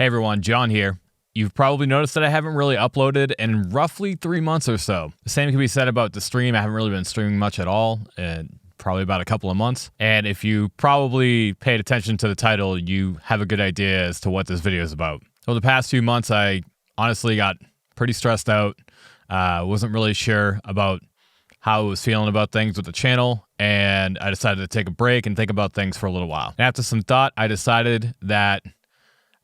Hey everyone, John here. You've probably noticed that I haven't really uploaded in roughly 3 months or so. The same can be said about the stream. I haven't really been streaming much at all, and probably about a couple of months. And if you probably paid attention to the title, you have a good idea as to what this video is about. Over the past few months, I honestly got pretty stressed out. Wasn't really sure about how I was feeling about things with the channel, and I decided to take a break and think about things for a little while. And after some thought, I decided that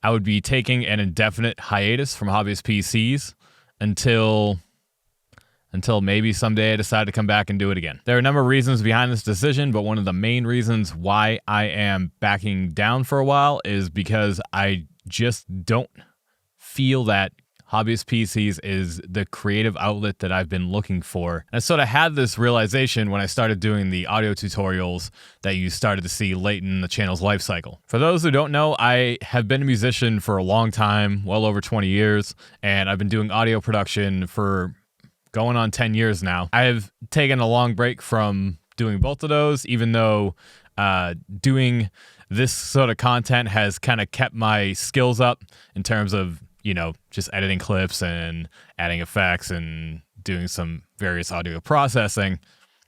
I would be taking an indefinite hiatus from Hobbyist PCs until maybe someday I decide to come back and do it again. There are a number of reasons behind this decision, but one of the main reasons why I am backing down for a while is because I just don't feel that Hobbyist PCs is the creative outlet that I've been looking for. And I sort of had this realization when I started doing the audio tutorials that you started to see late in the channel's life cycle. For those who don't know, I have been a musician for a long time, well over 20 years, and I've been doing audio production for going on 10 years now. I have taken a long break from doing both of those, even though doing this sort of content has kind of kept my skills up in terms of, you know, just editing clips and adding effects and doing some various audio processing.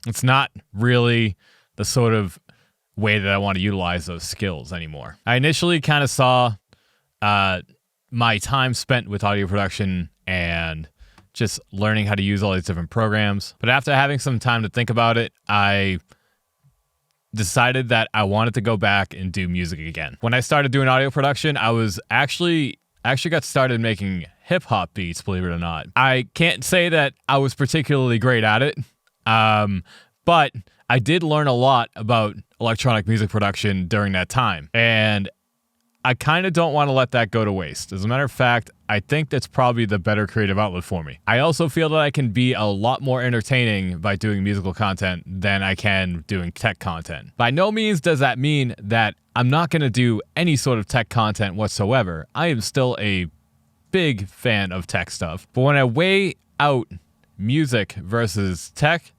It's not really the sort of way that I want to utilize those skills anymore. I initially kind of saw my time spent with audio production and just learning how to use all these different programs. But after having some time to think about it, I decided that I wanted to go back and do music again. When I started doing audio production, I was actually got started making hip-hop beats, believe it or not. I can't say that I was particularly great at it, but I did learn a lot about electronic music production during that time, and I kind of don't want to let that go to waste. As a matter of fact, I think that's probably the better creative outlet for me. I also feel that I can be a lot more entertaining by doing musical content than I can doing tech content. By no means does that mean that I'm not going to do any sort of tech content whatsoever. I am still a big fan of tech stuff. But when I weigh out music versus tech,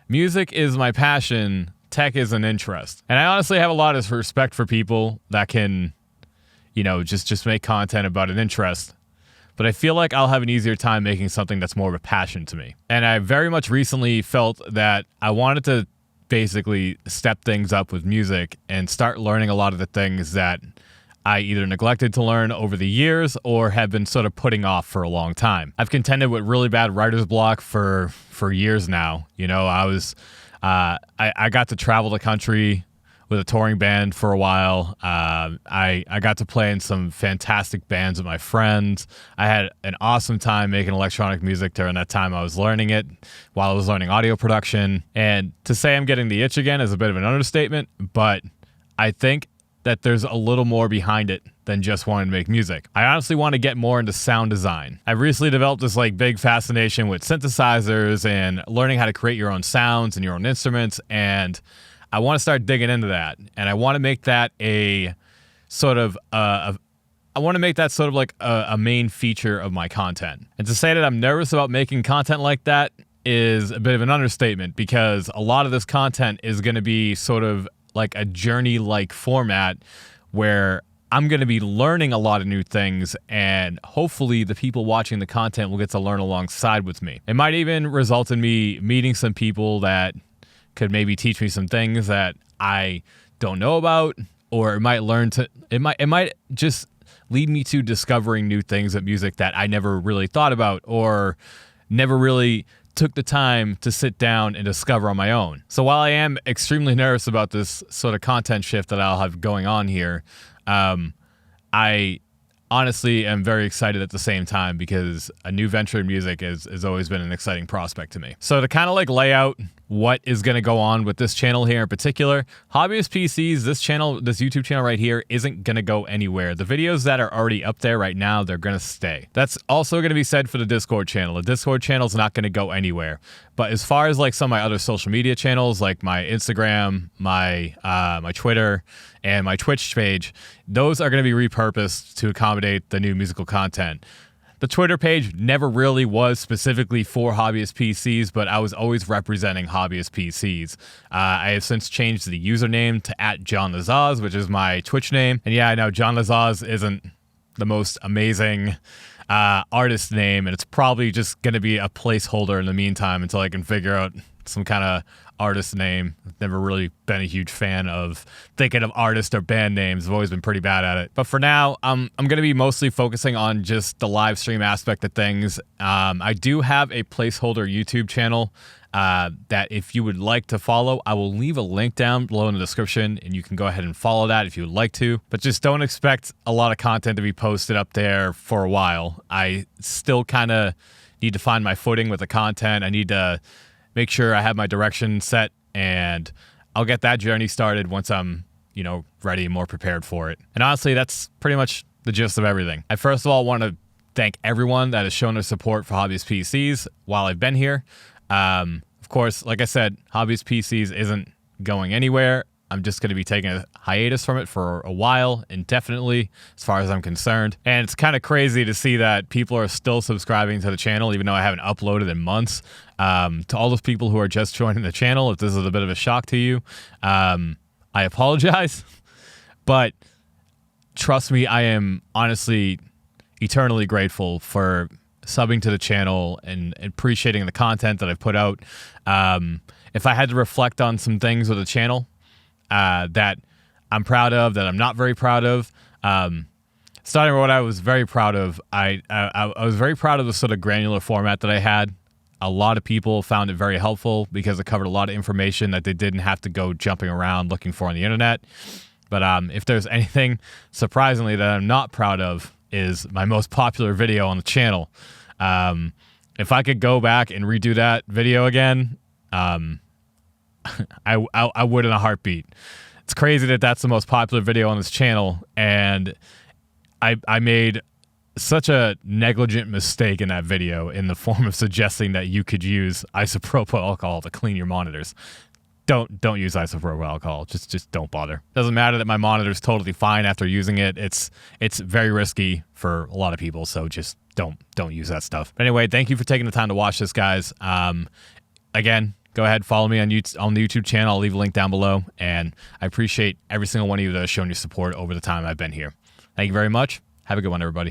music is my passion, tech is an interest. And I honestly have a lot of respect for people that can, you know, just make content about an interest. But I feel like I'll have an easier time making something that's more of a passion to me. And I very much recently felt that I wanted to basically step things up with music and start learning a lot of the things that I either neglected to learn over the years or have been sort of putting off for a long time. I've contended with really bad writer's block for years now. You know, I got to travel the country with a touring band for a while. I got to play in some fantastic bands with my friends. I had an awesome time making electronic music during that time I was learning it, while I was learning audio production. And to say I'm getting the itch again is a bit of an understatement, but I think that there's a little more behind it than just wanting to make music. I honestly want to get more into sound design. I've recently developed this big fascination with synthesizers and learning how to create your own sounds and your own instruments, and I want to start digging into that, and I want to make that a main feature of my content. And to say that I'm nervous about making content like that is a bit of an understatement, because a lot of this content is going to be sort of like a journey-like format where I'm going to be learning a lot of new things, and hopefully the people watching the content will get to learn alongside with me. It might even result in me meeting some people that could maybe teach me some things that I don't know about, or it might just lead me to discovering new things of music that I never really thought about or never really took the time to sit down and discover on my own. So while I am extremely nervous about this sort of content shift that I'll have going on here, I honestly am very excited at the same time, because a new venture in music has always been an exciting prospect to me. So to kind of lay out what is going to go on with this channel here in particular, Hobbyist PCs, this YouTube channel right here, isn't going to go anywhere. The videos that are already up there right now, they're going to stay. That's also going to be said for the Discord channel. The Discord channel is not going to go anywhere. But as far as some of my other social media channels, like my Instagram, my Twitter, and my Twitch page, those are going to be repurposed to accommodate the new musical content. The Twitter page never really was specifically for Hobbyist PCs, but I was always representing Hobbyist PCs. I have since changed the username to @JohnLazaz, which is my Twitch name. And yeah, I know John Lazaz isn't the most amazing artist name, and it's probably just going to be a placeholder in the meantime until I can figure out some kind of artist name. I've never really been a huge fan of thinking of artist or band names. I've always been pretty bad at it. But for now, I'm going to be mostly focusing on just the live stream aspect of things. I do have a placeholder YouTube channel that if you would like to follow, I will leave a link down below in the description, and you can go ahead and follow that if you would like to. But just don't expect a lot of content to be posted up there for a while. I still kind of need to find my footing with the content. I need to make sure I have my direction set, and I'll get that journey started once I'm, ready and more prepared for it. And honestly, that's pretty much the gist of everything. I first of all want to thank everyone that has shown their support for Hobbyist PCs while I've been here. Of course, like I said, Hobbyist PCs isn't going anywhere. I'm just going to be taking a hiatus from it for a while, indefinitely, as far as I'm concerned. And it's kind of crazy to see that people are still subscribing to the channel, even though I haven't uploaded in months. To all those people who are just joining the channel, if this is a bit of a shock to you, I apologize. But trust me, I am honestly eternally grateful for subbing to the channel and appreciating the content that I've put out. If I had to reflect on some things with the channel that I'm proud of, that I'm not very proud of, starting with what I was very proud of, I was very proud of the sort of granular format that I had. A lot of people found it very helpful because it covered a lot of information that they didn't have to go jumping around looking for on the internet. But if there's anything, surprisingly, that I'm not proud of, is my most popular video on the channel. If I could go back and redo that video again, I would in a heartbeat. It's crazy that that's the most popular video on this channel, and I made such a negligent mistake in that video in the form of suggesting that you could use isopropyl alcohol to clean your monitors. Don't use isopropyl alcohol. Just don't bother. Doesn't matter that my monitor's totally fine after using it. It's very risky for a lot of people, so just don't use that stuff. But anyway, thank you for taking the time to watch this, guys. Again, go ahead, follow me on the YouTube channel. I'll leave a link down below, and I appreciate every single one of you that has shown your support over the time I've been here. Thank you very much. Have a good one, everybody.